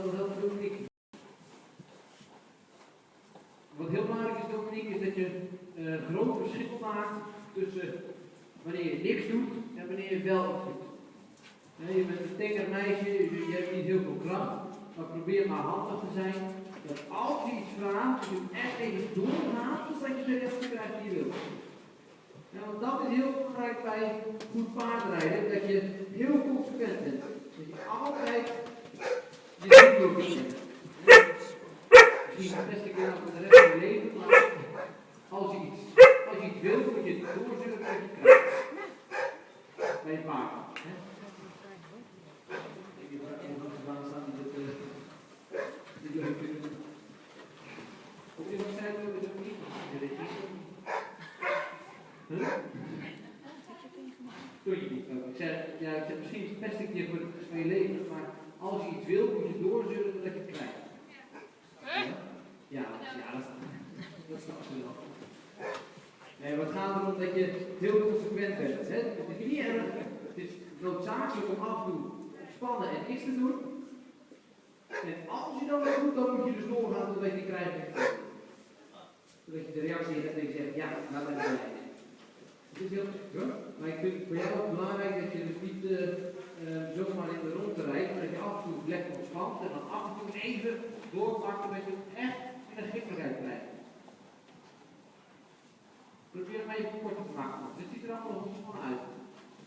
Dat helpt Dominique. Wat heel belangrijk is, Dominique, is dat je een groot verschil maakt tussen wanneer je niks doet en wanneer je wel iets doet. Je bent een tenger meisje, je hebt niet heel veel kracht, maar probeer maar handig te zijn. Dat als je iets vraagt, dat je het echt even doorgaat, zodat je de rest krijgt die je wilt. Ja, want dat is heel belangrijk bij goed paardrijden, dat je heel consequent bent. Dat je altijd je zin wil doen. Misschien de beste keer voor de rest van je leven, maar als je iets wilt, moet je het doorzullen dat je krijgt. Bij je paard. Ik heb er nog gedaan staan die leuk vinden. Op je website wil je het ook niet? Doe je niet. Ik zeg, ja, ik zeg misschien het beste keer voor de rest van je leven, maar als je iets wilt, moet je doorzullen dat je het krijgt. Ja, dat snap je wel. Nee, wat gaat erom dat je heel consequent bent. Hè? Het is niet erg, het is noodzakelijk om af en toe ontspannen en niks te doen. En als je dan wat doet, dan moet je dus doorgaan totdat je krijgt. Zodat je de reactie hebt en je zegt, ja, nou ben ik blij. Het is heel goed, maar ik vind het voor jou ook belangrijk dat je dus niet zomaar in de ronde rijdt, maar dat je af en toe lekker ontspant en dan af en toe even doorpakt, dat je het echt in een gikkelijkheid krijgt. Probeer hem even kort te maken. Dit ziet er allemaal nog van uit.